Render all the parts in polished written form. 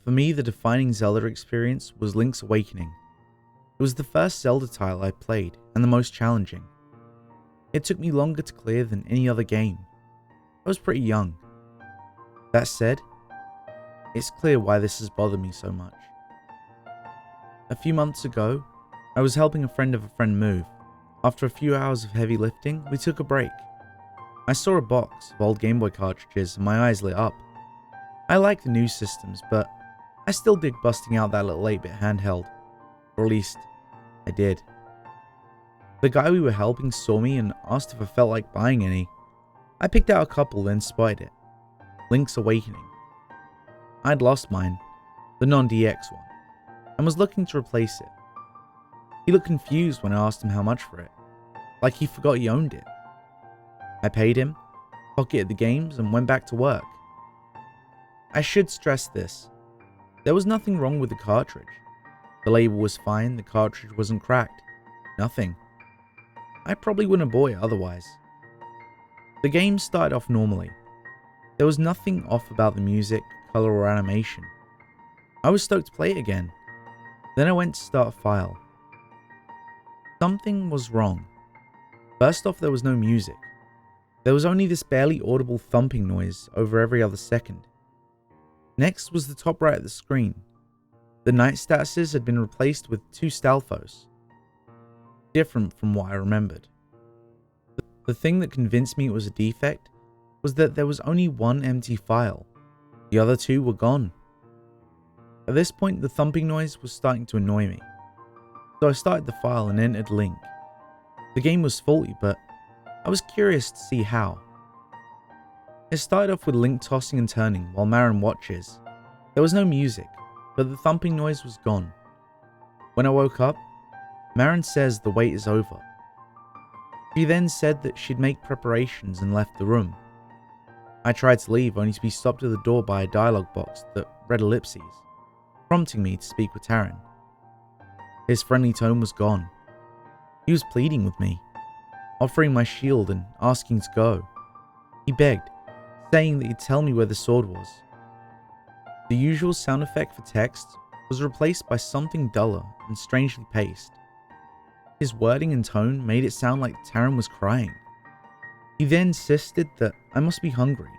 For me, the defining Zelda experience was Link's Awakening. It was the first Zelda title I played, and the most challenging. It took me longer to clear than any other game. I was pretty young. That said, it's clear why this has bothered me so much. A few months ago, I was helping a friend of a friend move. After a few hours of heavy lifting, we took a break. I saw a box of old Game Boy cartridges and my eyes lit up. I like the new systems, but I still dig busting out that little 8-bit handheld. Or at least, I did. The guy we were helping saw me and asked if I felt like buying any. I picked out a couple, then spotted it. Link's Awakening. I'd lost mine, the non-DX one, and was looking to replace it. He looked confused when I asked him how much for it, like he forgot he owned it. I paid him, pocketed the games, and went back to work. I should stress this. There was nothing wrong with the cartridge. The label was fine, the cartridge wasn't cracked. Nothing. I probably wouldn't have bought it otherwise. The game started off normally. There was nothing off about the music, color, or animation. I was stoked to play it again. Then I went to start a file. Something was wrong. First off, there was no music. There was only this barely audible thumping noise over every other second. Next was the top right of the screen. The night statuses had been replaced with 2 Stalfos. Different from what I remembered. The thing that convinced me it was a defect was that there was only one empty file. The other 2 were gone. At this point, the thumping noise was starting to annoy me. So I started the file and entered Link. The game was faulty, but I was curious to see how. It started off with Link tossing and turning while Marin watches. There was no music, but the thumping noise was gone. When I woke up, Marin says the wait is over. She then said that she'd make preparations and left the room. I tried to leave, only to be stopped at the door by a dialogue box that read ellipses, prompting me to speak with Tarun. His friendly tone was gone. He was pleading with me, offering my shield and asking to go. He begged, saying that he'd tell me where the sword was. The usual sound effect for text was replaced by something duller and strangely paced. His wording and tone made it sound like Tarun was crying. He then insisted that I must be hungry,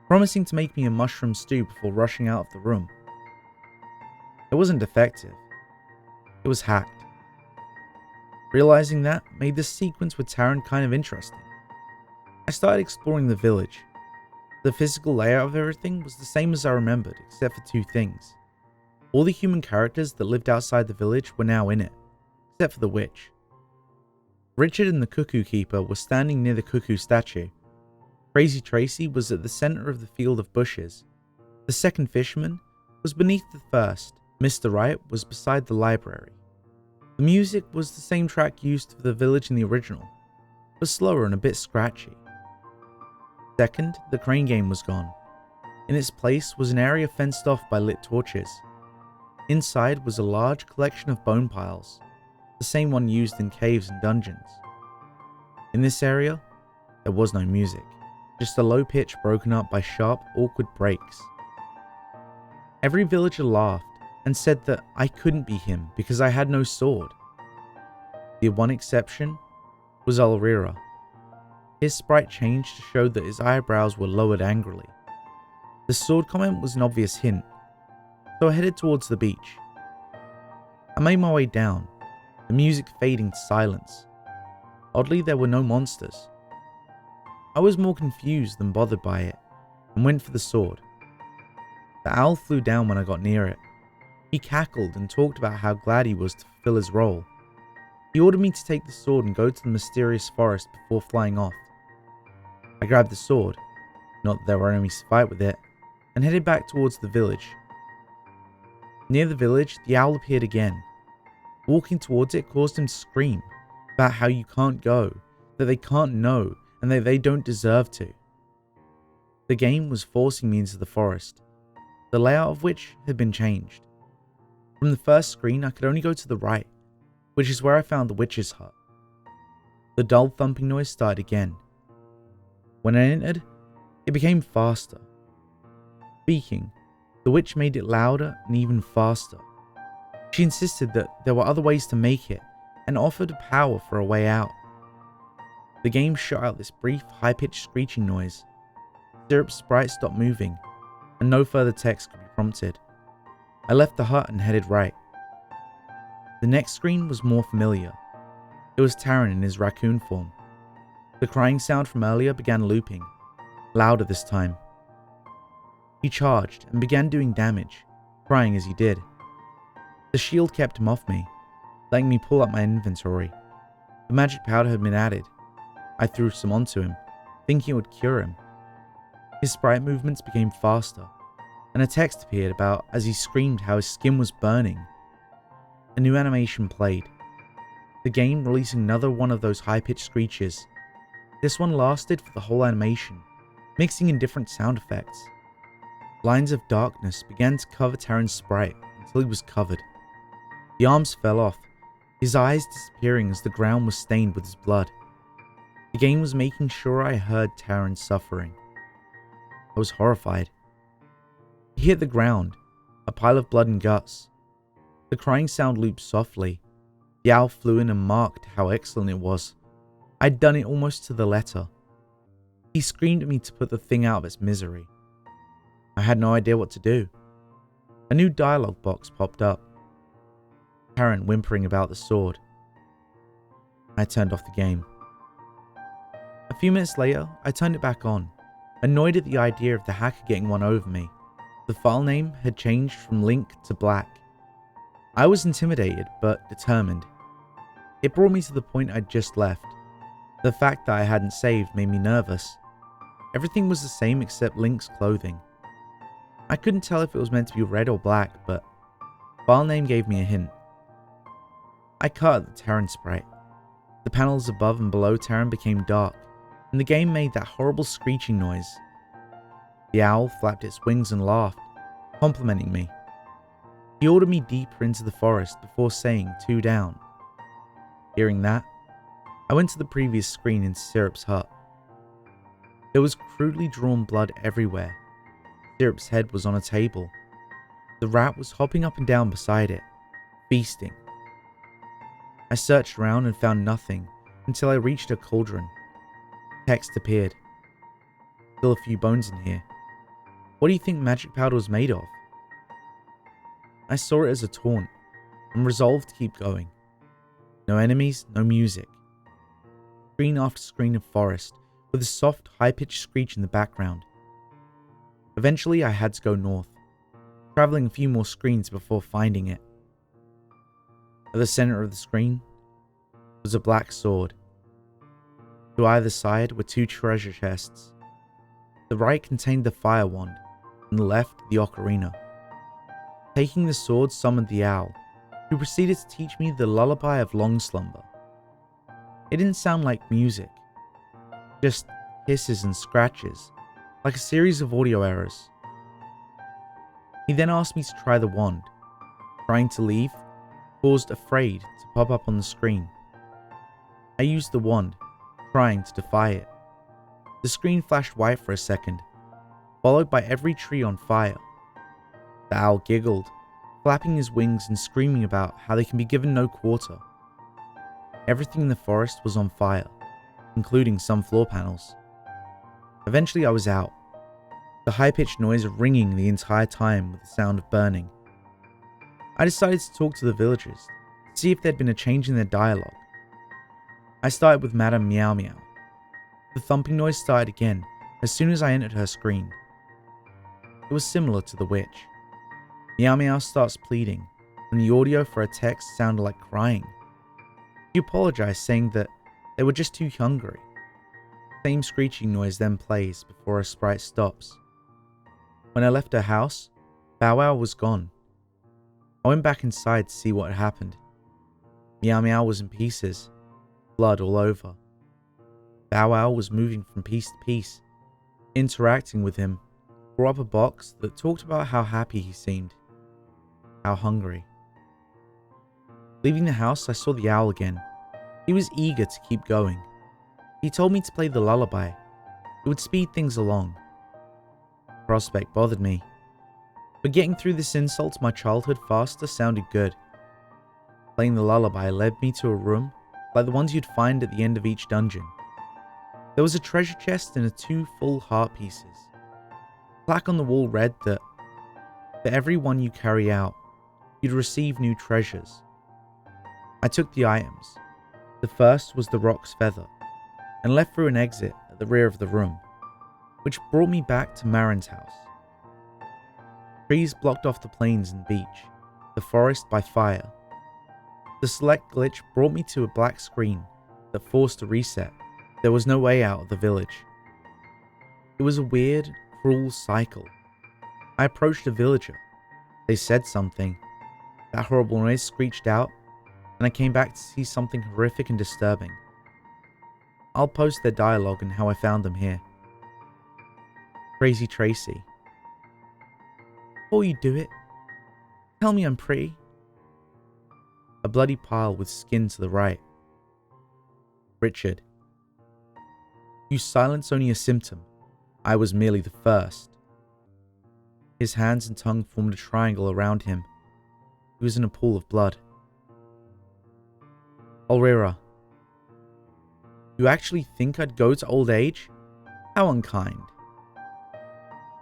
promising to make me a mushroom stew before rushing out of the room. It wasn't defective. It was hacked. Realizing that made this sequence with Tarun kind of interesting. I started exploring the village. The physical layout of everything was the same as I remembered, except for 2 things. All the human characters that lived outside the village were now in it, except for the witch. Richard and the Cuckoo Keeper were standing near the cuckoo statue. Crazy Tracy was at the center of the field of bushes. The second fisherman was beneath the first. Mr. Wright was beside the library. The music was the same track used for the village in the original, but slower and a bit scratchy. Second, the crane game was gone. In its place was an area fenced off by lit torches. Inside was a large collection of bone piles, the same one used in caves and dungeons. In this area, there was no music, just a low pitch broken up by sharp, awkward breaks. Every villager laughed and said that I couldn't be him because I had no sword. The one exception was Alrira. His sprite changed to show that his eyebrows were lowered angrily. The sword comment was an obvious hint, so I headed towards the beach. I made my way down, the music fading to silence. Oddly, there were no monsters. I was more confused than bothered by it, and went for the sword. The owl flew down when I got near it. He cackled and talked about how glad he was to fulfill his role. He ordered me to take the sword and go to the mysterious forest before flying off. I grabbed the sword, not that there were enemies to fight with it, and headed back towards the village. Near the village, the owl appeared again. Walking towards it caused him to scream about how you can't go, that they can't know, and that they don't deserve to. The game was forcing me into the forest, the layout of which had been changed. From the first screen, I could only go to the right, which is where I found the witch's hut. The dull thumping noise started again. When I entered, it became faster. Speaking, The witch made it louder and even faster. She insisted that there were other ways to make it and offered power for a way out. The game shot out this brief, high-pitched screeching noise. Syrup's sprite stopped moving, and no further text could be prompted. I left the hut and headed right. The next screen was more familiar. It was Tarun in his raccoon form. The crying sound from earlier began looping, louder this time. He charged and began doing damage, crying as he did. The shield kept him off me, letting me pull up my inventory. The magic powder had been added. I threw some onto him, thinking it would cure him. His sprite movements became faster, and a text appeared about as he screamed how his skin was burning. A new animation played, the game releasing another one of those high-pitched screeches. This one lasted for the whole animation, mixing in different sound effects. Lines of darkness began to cover Tarun's sprite until he was covered. The arms fell off, his eyes disappearing as the ground was stained with his blood. The game was making sure I heard Tarun's suffering. I was horrified. He hit the ground, a pile of blood and guts. The crying sound looped softly. The owl flew in and marked how excellent it was. I'd done it almost to the letter. He screamed at me to put the thing out of its misery. I had no idea what to do. A new dialogue box popped up. Tarun whimpering about the sword. I turned off the game. A few minutes later, I turned it back on, annoyed at the idea of the hacker getting one over me. The file name had changed from Link to Black. I was intimidated, but determined. It brought me to the point I'd just left. The fact that I hadn't saved made me nervous. Everything was the same except Link's clothing. I couldn't tell if it was meant to be red or black, but file name gave me a hint. I cut at the Tarun sprite. The panels above and below Tarun became dark, and the game made that horrible screeching noise. The owl flapped its wings and laughed, complimenting me. He ordered me deeper into the forest before saying 2 down. Hearing that, I went to the previous screen in Syrup's hut. There was crudely drawn blood everywhere. Syrup's head was on a table. The rat was hopping up and down beside it, feasting. I searched around and found nothing until I reached a cauldron. Text appeared. Still a few bones in here. What do you think magic powder was made of? I saw it as a taunt and resolved to keep going. No enemies, no music. Screen after screen of forest with a soft, high-pitched screech in the background. Eventually I had to go north, traveling a few more screens before finding it. At the center of the screen was a black sword. To either side were 2 treasure chests. The right contained the fire wand, and the left the ocarina. Taking the sword summoned the owl, who proceeded to teach me the lullaby of long slumber. It didn't sound like music, just hisses and scratches, like a series of audio errors. He then asked me to try the wand. Trying to leave caused afraid to pop up on the screen. I used the wand, trying to defy it. The screen flashed white for a second, followed by every tree on fire. The owl giggled, flapping his wings and screaming about how they can be given no quarter. Everything in the forest was on fire, including some floor panels. Eventually I was out, the high-pitched noise ringing the entire time with the sound of burning. I decided to talk to the villagers, to see if there'd been a change in their dialogue. I started with Madame Meow Meow. The thumping noise started again as soon as I entered her screen. It was similar to the witch. Meow Meow starts pleading, and the audio for her text sounded like crying. She apologized, saying that they were just too hungry. The same screeching noise then plays before her sprite stops. When I left her house, Bow Wow was gone. I went back inside to see what had happened. Meow Meow was in pieces, blood all over. Bow Wow was moving from piece to piece. Interacting with him brought up a box that talked about how happy he seemed, how hungry. Leaving the house, I saw the owl again. He was eager to keep going. He told me to play the lullaby. It would speed things along. The prospect bothered me. but getting through this insult to my childhood faster sounded good. Playing the lullaby led me to a room like the ones you'd find at the end of each dungeon. There was a treasure chest and 2 full heart pieces. A plaque on the wall read that for every one you carry out, you'd receive new treasures. I took the items. The first was the rock's feather, and left through an exit at the rear of the room, which brought me back to Marin's house. Trees blocked off the plains and beach, the forest by fire. The select glitch brought me to a black screen that forced a reset. There was no way out of the village. It was a weird, cruel cycle. I approached a villager. They said something. That horrible noise screeched out, and I came back to see something horrific and disturbing. I'll post their dialogue and how I found them here. Crazy Tracy. Before you do it, tell me I'm pretty. A bloody pile with skin to the right. Richard. You silence only a symptom. I was merely the first. His hands and tongue formed a triangle around him. He was in a pool of blood. Alrira. You actually think I'd go to old age? How unkind.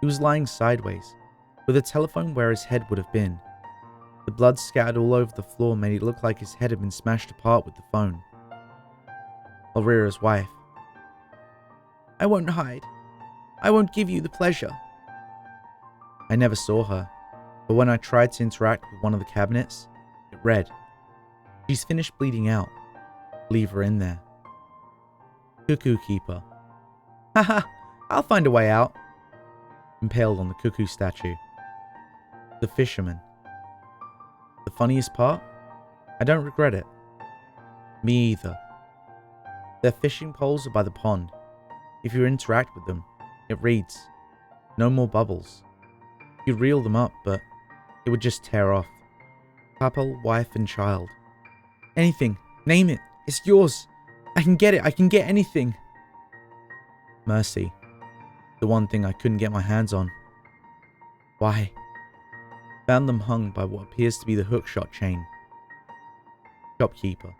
He was lying sideways, with a telephone where his head would have been. The blood scattered all over the floor made it look like his head had been smashed apart with the phone. Alrira's wife. I won't hide. I won't give you the pleasure. I never saw her, but when I tried to interact with one of the cabinets, it read, She's finished bleeding out. Leave her in there. Cuckoo Keeper. Haha, I'll find a way out. Impaled on the cuckoo statue. The Fisherman. The funniest part? I don't regret it. Me either. Their fishing poles are by the pond. If you interact with them, it reads, No more bubbles. You'd reel them up, but it would just tear off. Couple, wife, and child. Anything. Name it. It's yours. I can get it. I can get anything. Mercy. The one thing I couldn't get my hands on. Why? Found them hung by what appears to be the hookshot chain. Shopkeeper.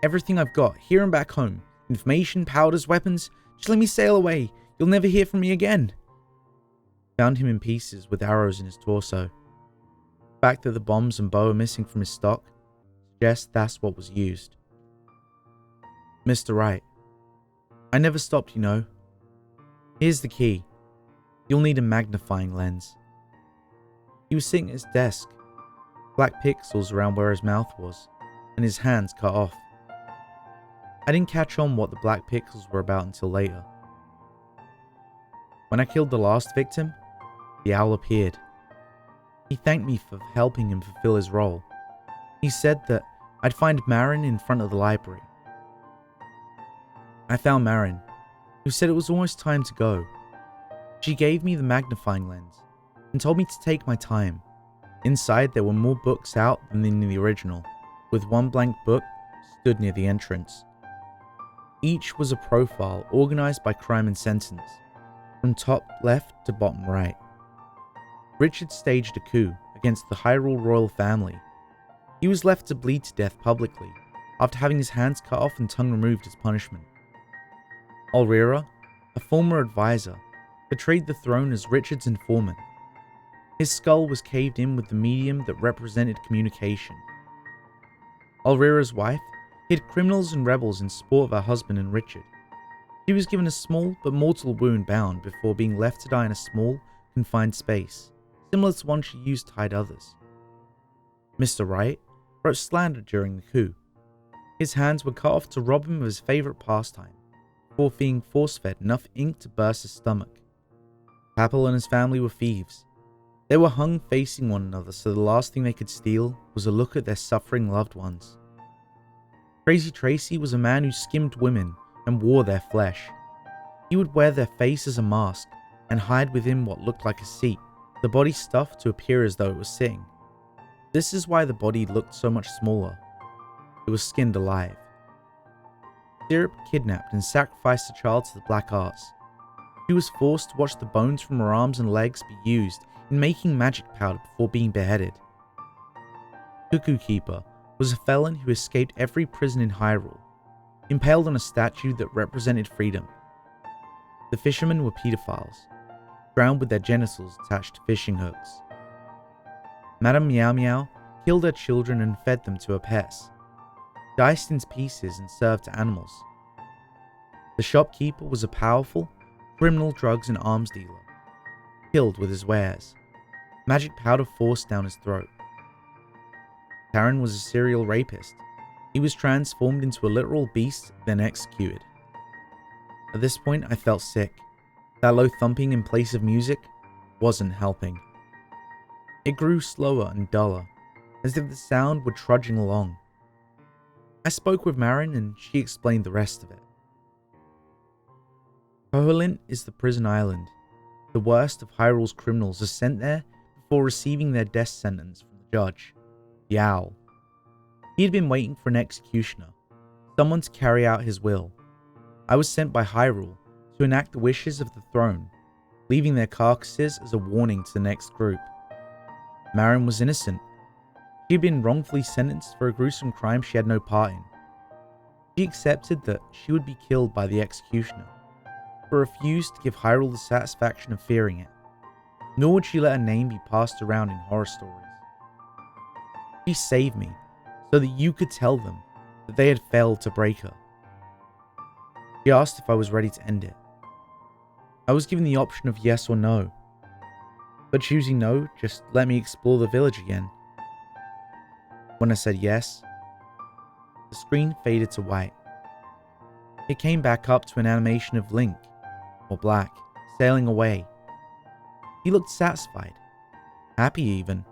Everything I've got, here and back home. Information, powders, weapons. Just let me sail away. You'll never hear from me again. Found him in pieces with arrows in his torso. The fact that the bombs and bow are missing from his stock suggests that's what was used. Mr. Wright. I never stopped, you know. Here's the key. You'll need a magnifying lens. He was sitting at his desk, black pixels around where his mouth was, and his hands cut off. I didn't catch on what the black pixels were about until later. When I killed the last victim, the owl appeared. He thanked me for helping him fulfill his role. He said that I'd find Marin in front of the library. I found Marin, who said it was almost time to go. She gave me the magnifying lens and told me to take my time. Inside there were more books out than in the original, with one blank book stood near the entrance. Each was a profile organized by crime and sentence, from top left to bottom right. Richard staged a coup against the Hyrule royal family. He was left to bleed to death publicly, after having his hands cut off and tongue removed as punishment. Alrira, a former advisor, betrayed the throne as Richard's informant. His skull was caved in with the medium that represented communication. Alrira's wife hid criminals and rebels in support of her husband and Richard. She was given a small but mortal wound bound before being left to die in a small, confined space, similar to one she used to hide others. Mr. Wright wrote slander during the coup. His hands were cut off to rob him of his favourite pastime, before being force-fed enough ink to burst his stomach. Papel and his family were thieves. They were hung facing one another, so the last thing they could steal was a look at their suffering loved ones. Crazy Tracy was a man who skimmed women and wore their flesh. He would wear their face as a mask and hide within what looked like a seat, the body stuffed to appear as though it was sitting. This is why the body looked so much smaller. It was skinned alive. Syrup kidnapped and sacrificed a child to the Black Arts. She was forced to watch the bones from her arms and legs be used in making magic powder before being beheaded. Cuckoo Keeper was a felon who escaped every prison in Hyrule, impaled on a statue that represented freedom. The fishermen were pedophiles, drowned with their genitals attached to fishing hooks. Madame Meow Meow killed her children and fed them to her pets, diced into pieces and served to animals. The shopkeeper was a powerful, criminal drugs and arms dealer, killed with his wares, magic powder forced down his throat. Tarun was a serial rapist. He was transformed into a literal beast, then executed. At this point, I felt sick. That low thumping in place of music wasn't helping. It grew slower and duller, as if the sound were trudging along. I spoke with Marin and she explained the rest of it. Koholint is the prison island. The worst of Hyrule's criminals are sent there before receiving their death sentence from the judge, the Owl. He had been waiting for an executioner, someone to carry out his will. I was sent by Hyrule to enact the wishes of the throne, leaving their carcasses as a warning to the next group. Marin was innocent. She had been wrongfully sentenced for a gruesome crime she had no part in. She accepted that she would be killed by the executioner, but refused to give Hyrule the satisfaction of fearing it, nor would she let her name be passed around in horror stories. She saved me so that you could tell them that they had failed to break her. She asked if I was ready to end it. I was given the option of yes or no, but choosing no just let me explore the village again. When I said yes, the screen faded to white. It came back up to an animation of Link, or Black, sailing away. He looked satisfied, happy even.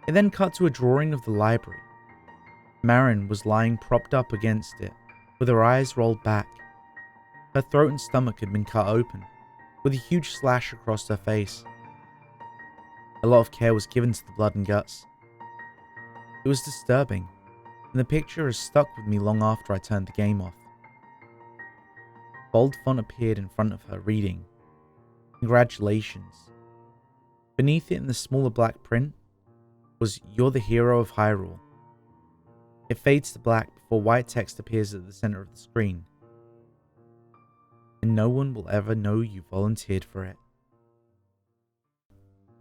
It then cut to a drawing of the library. Marin was lying propped up against it, with her eyes rolled back. Her throat and stomach had been cut open, with a huge slash across her face. A lot of care was given to the blood and guts. It was disturbing, and the picture has stuck with me long after I turned the game off. Bold font appeared in front of her, reading, "Congratulations." Beneath it in the smaller black print was, "You're the hero of Hyrule." It fades to black before white text appears at the center of the screen. "And no one will ever know you volunteered for it."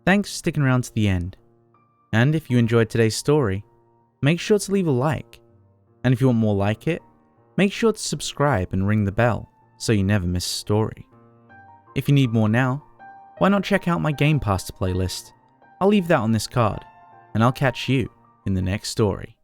Thanks for sticking around to the end. And if you enjoyed today's story, make sure to leave a like. And if you want more like it, make sure to subscribe and ring the bell so you never miss a story. If you need more now, why not check out my Gamepasta playlist? I'll leave that on this card, and I'll catch you in the next story.